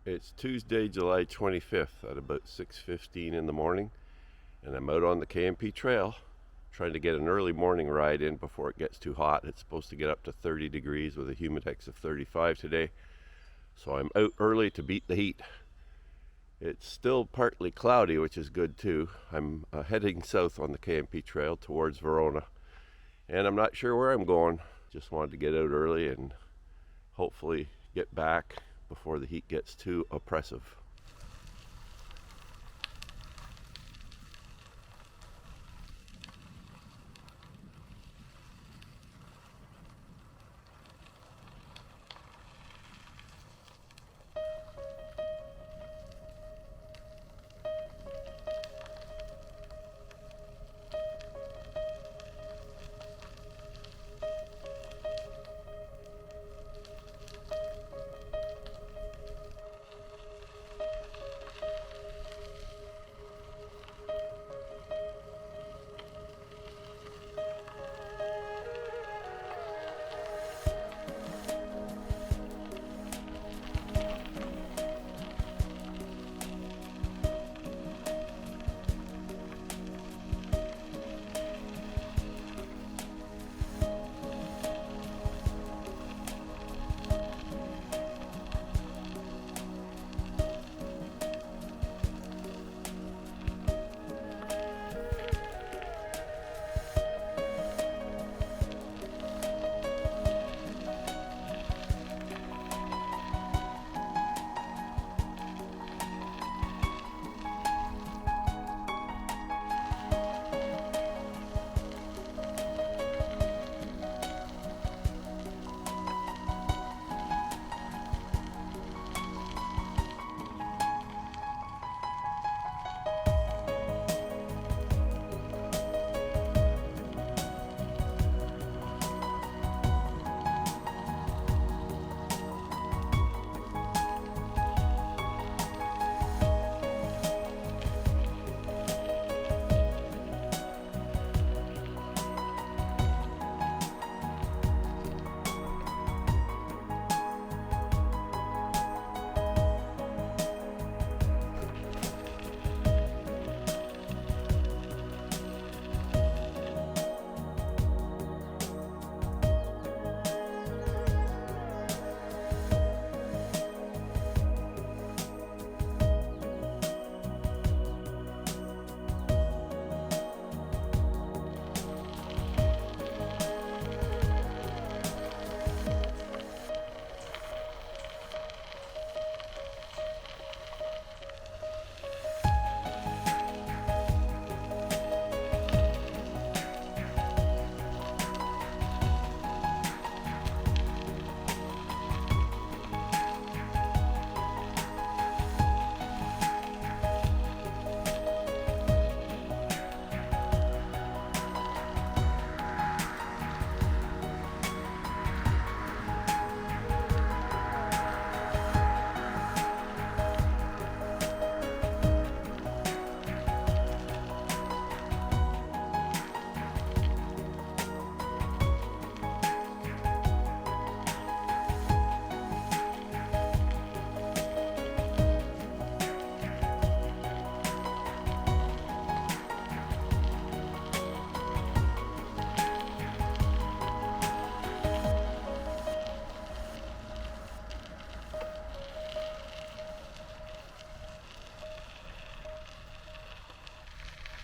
It's Tuesday, July 25th at about 6:15 in the morning, and I'm out on the K&P Trail trying to get an early morning ride in before it gets too hot. It's supposed to get up to 30 degrees with a humidex of 35 today, so I'm out early to beat the heat. It's still partly cloudy, which is good too. I'm heading south on the K&P Trail towards Verona, and I'm not sure where I'm going. Just wanted to get out early and hopefully get back before the heat gets too oppressive.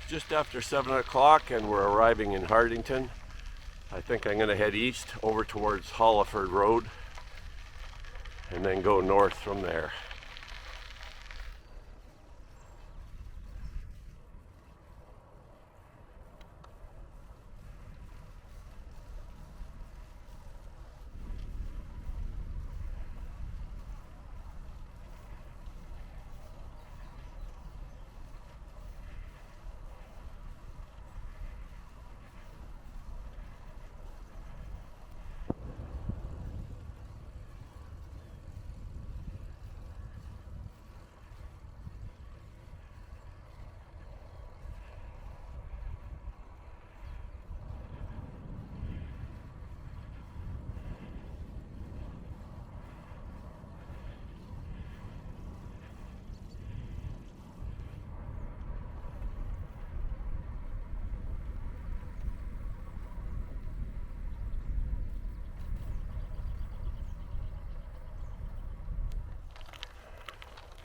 Just after 7 o'clock and we're arriving in Hartington. I think I'm going to head east over towards Holleford Road and then go north from there.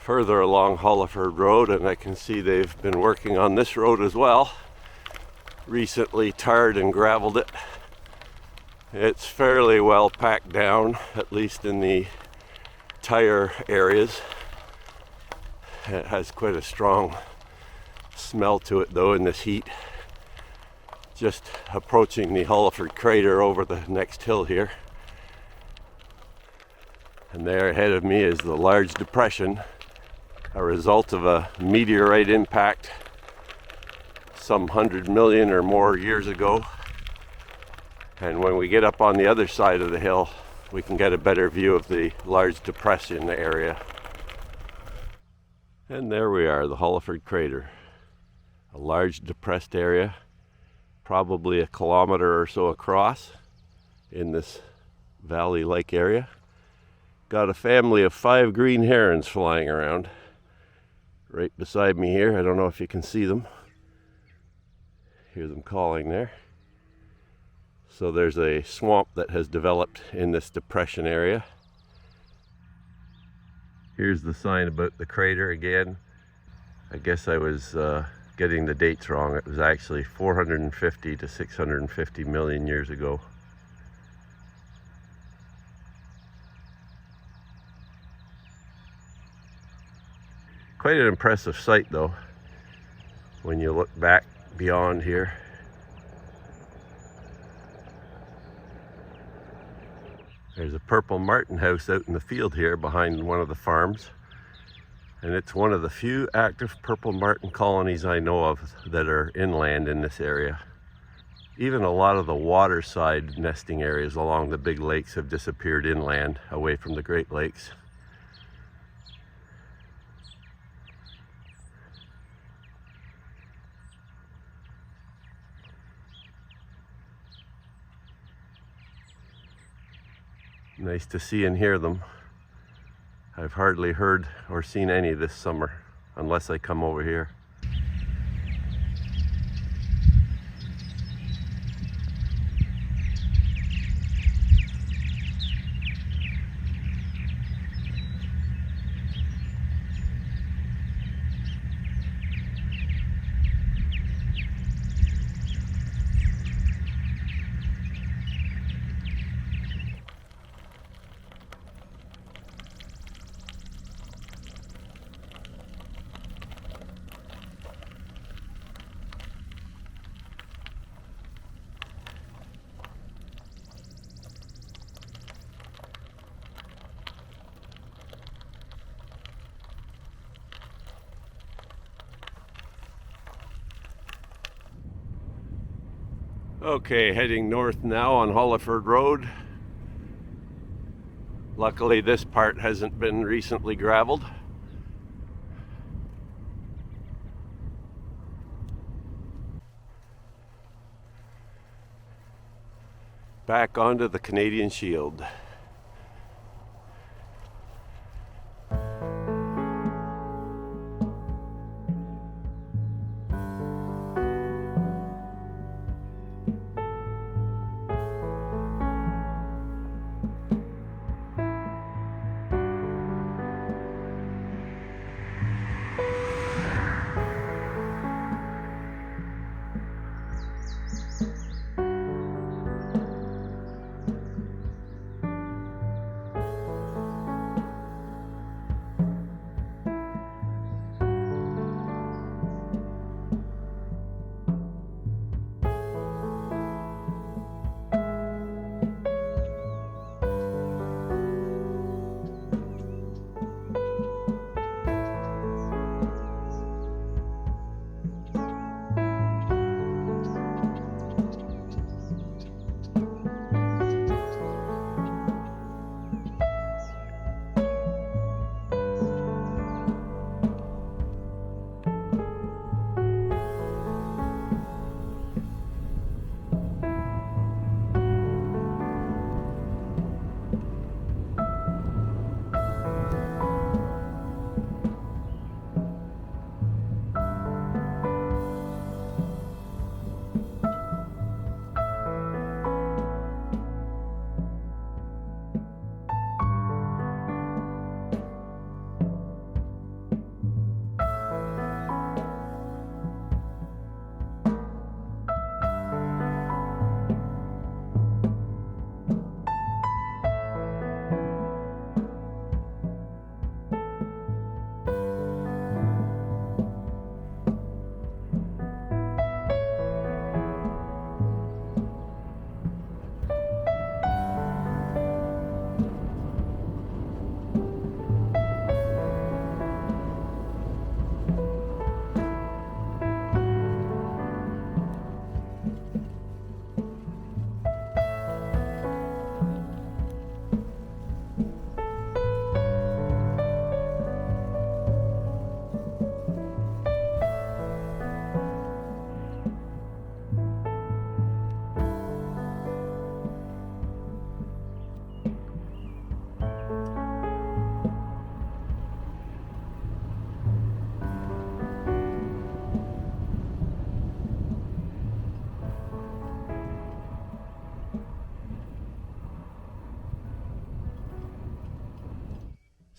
further along Holleford Road, and I can see they've been working on this road as well. Recently tarred and graveled it. It's fairly well packed down, at least in the tire areas. It has quite a strong smell to it though in this heat. Just approaching the Holleford crater over the next hill here. And there ahead of me is the large depression, a result of a meteorite impact some 100 million or more years ago. And when we get up on the other side of the hill, we can get a better view of the large depression area. And there we are, the Holleford crater. A large depressed area, probably a kilometer or so across in this valley-like area. Got a family of 5 green herons flying around right beside me here. I don't know if you can see them. Hear them calling there. So there's a swamp that has developed in this depression area. Here's the sign about the crater again. I guess I was getting the dates wrong. It was actually 450 to 650 million years ago. Quite an impressive sight though, when you look back beyond here. There's a purple martin house out in the field here behind one of the farms, and it's one of the few active purple martin colonies I know of that are inland in this area. Even a lot of the waterside nesting areas along the big lakes have disappeared inland, away from the Great Lakes. Nice to see and hear them. I've hardly heard or seen any this summer, unless I come over here. Okay, heading north now on Holleford Road. Luckily this part hasn't been recently graveled. Back onto the Canadian Shield.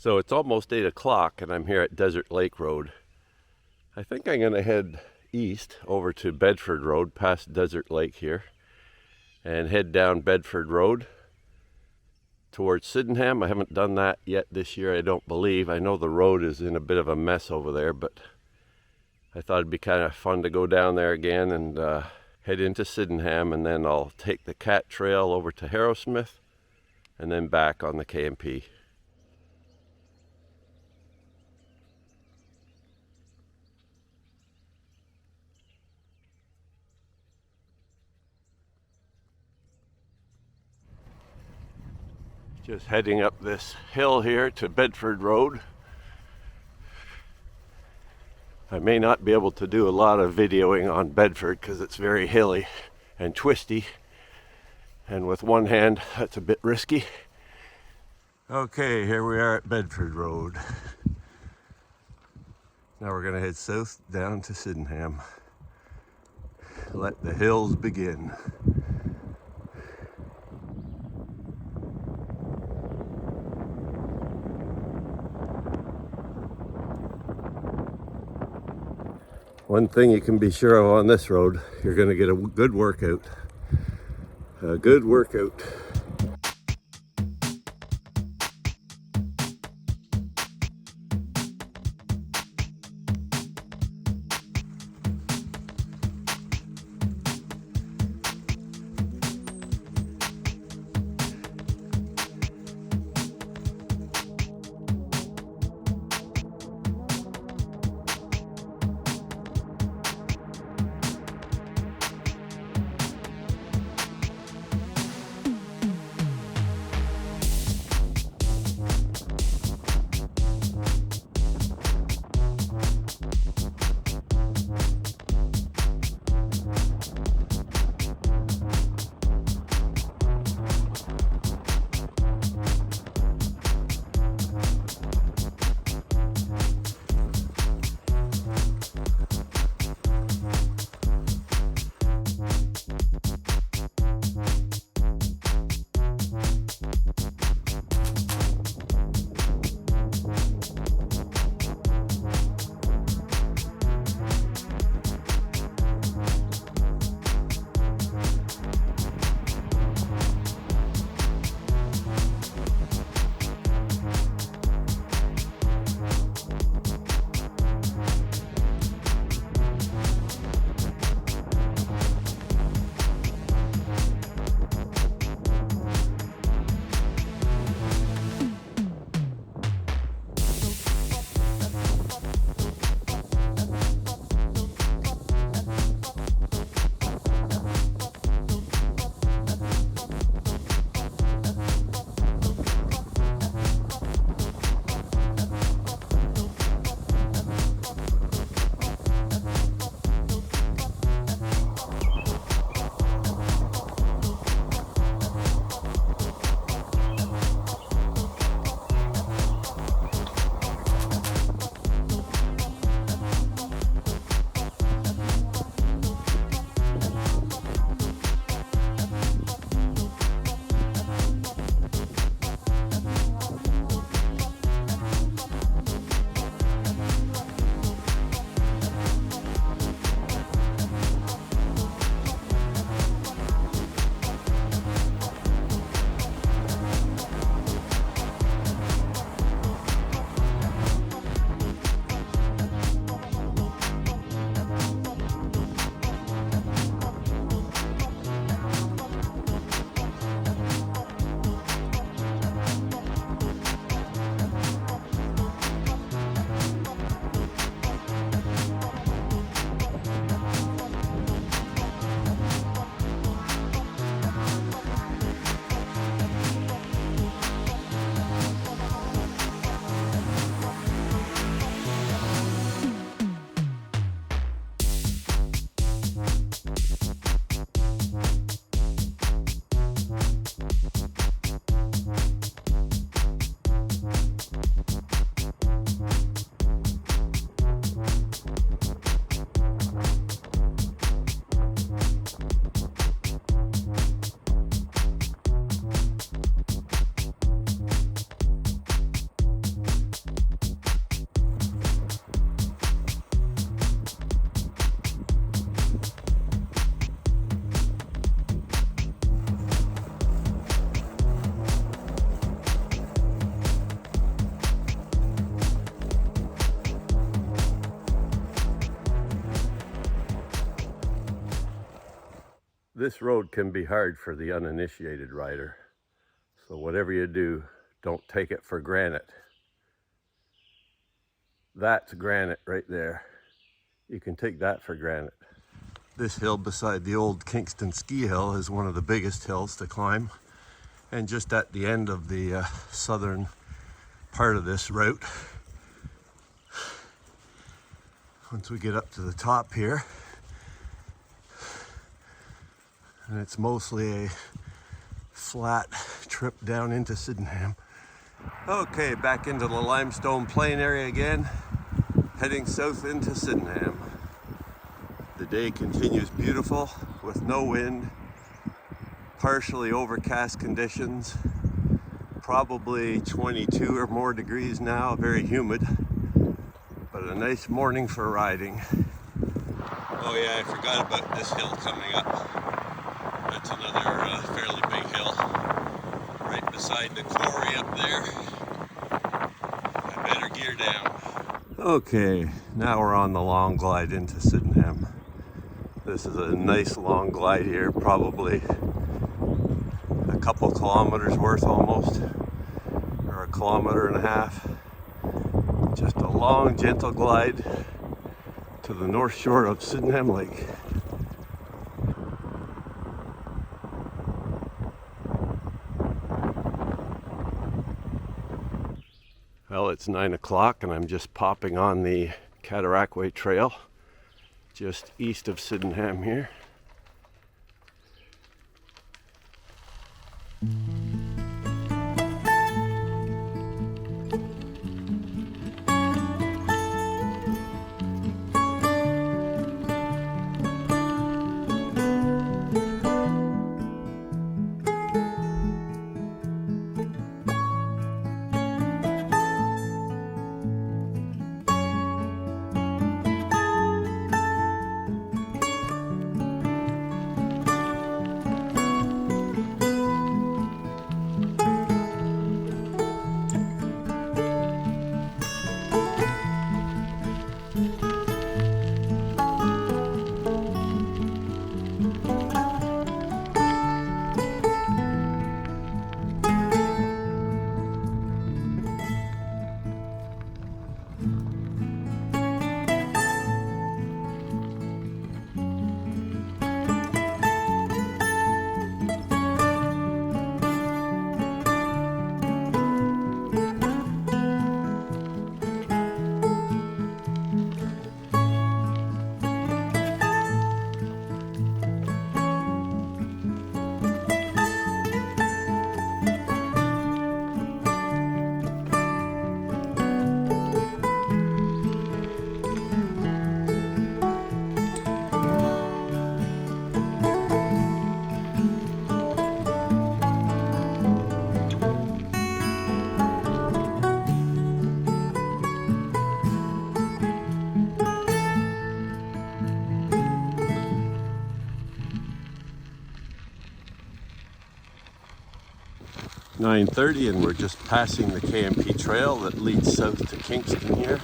So it's almost 8 o'clock and I'm here at Desert Lake Road. I think I'm going to head east over to Bedford Road past Desert Lake here and head down Bedford Road towards Sydenham. I haven't done that yet this year, I don't believe. I know the road is in a bit of a mess over there, but I thought it'd be kind of fun to go down there again and head into Sydenham, and then I'll take the Cat Trail over to Harrowsmith and then back on the K&P. Just heading up this hill here to Bedford Road. I may not be able to do a lot of videoing on Bedford because it's very hilly and twisty, and with one hand that's a bit risky. Okay, here we are at Bedford Road. Now we're going to head south down to Sydenham. Let the hills begin. One thing you can be sure of on this road, you're going to get a good workout. A good workout. This road can be hard for the uninitiated rider. So whatever you do, don't take it for granted. That's granite right there. You can take that for granted. This hill beside the old Kingston ski hill is one of the biggest hills to climb. And just at the end of the southern part of this route, once we get up to the top here, and it's mostly a flat trip down into Sydenham. Okay, back into the limestone plain area again, heading south into Sydenham. The day continues beautiful with no wind, partially overcast conditions, probably 22 or more degrees now, very humid, but a nice morning for riding. Oh yeah, I forgot about this hill coming up. That's another fairly big hill right beside the quarry up there. I better gear down. Okay, now we're on the long glide into Sydenham. This is a nice long glide here, probably a couple kilometers worth almost, or 1.5 kilometers. Just a long, gentle glide to the north shore of Sydenham Lake. Well, it's 9 o'clock and I'm just popping on the Cataraqui Trail just east of Sydenham here. It's 9:30 and we're just passing the K&P Trail that leads south to Kingston here.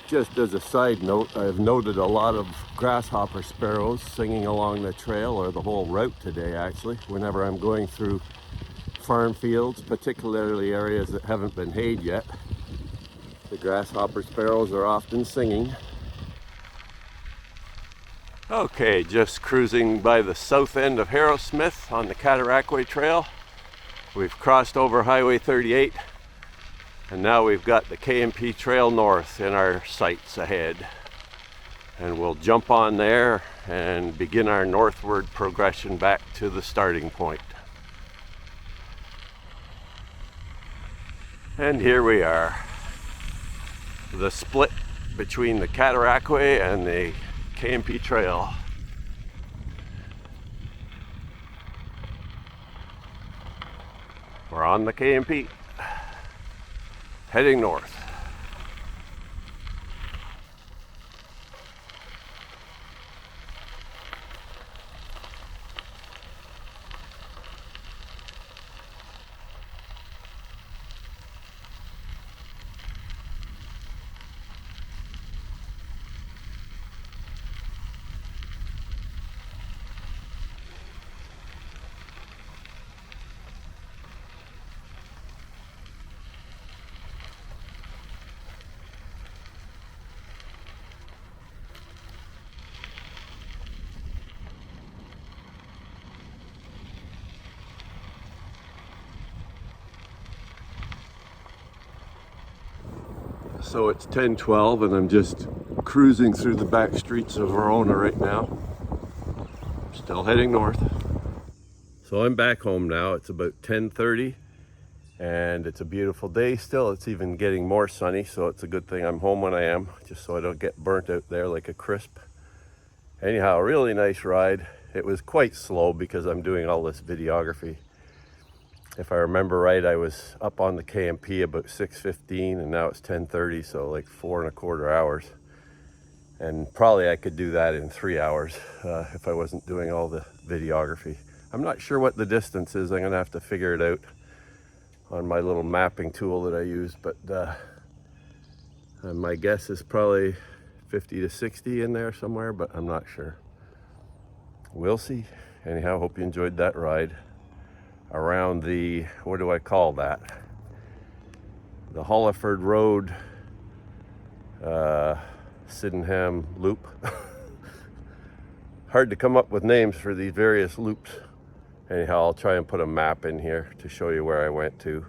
Just as a side note, I've noted a lot of grasshopper sparrows singing along the trail, or the whole route today actually, whenever I'm going through farm fields, particularly areas that haven't been hayed yet. The grasshopper sparrows are often singing. Okay, just cruising by the south end of Harrowsmith on the Cataraqui Trail. We've crossed over Highway 38 and now we've got the K&P Trail North in our sights ahead. And we'll jump on there and begin our northward progression back to the starting point. And here we are. The split between the Cataraqui and the K&P Trail. We're on the K&P, heading north. So it's 10:12 and I'm just cruising through the back streets of Verona right now. Still heading north. So I'm back home now. It's about 10:30 and it's a beautiful day still. It's even getting more sunny, so it's a good thing I'm home when I am, just so I don't get burnt out there like a crisp. Anyhow, a really nice ride. It was quite slow because I'm doing all this videography. If I remember right, I was up on the K&P about 6:15 and now it's 10:30, so like 4.25 hours. And probably I could do that in 3 hours if I wasn't doing all the videography. I'm not sure what the distance is. I'm gonna have to figure it out on my little mapping tool that I use, but my guess is probably 50 to 60 in there somewhere, but I'm not sure. We'll see. Anyhow, hope you enjoyed that ride around the, what do I call that? The Holleford Road, Sydenham loop. Hard to come up with names for these various loops. Anyhow, I'll try and put a map in here to show you where I went to.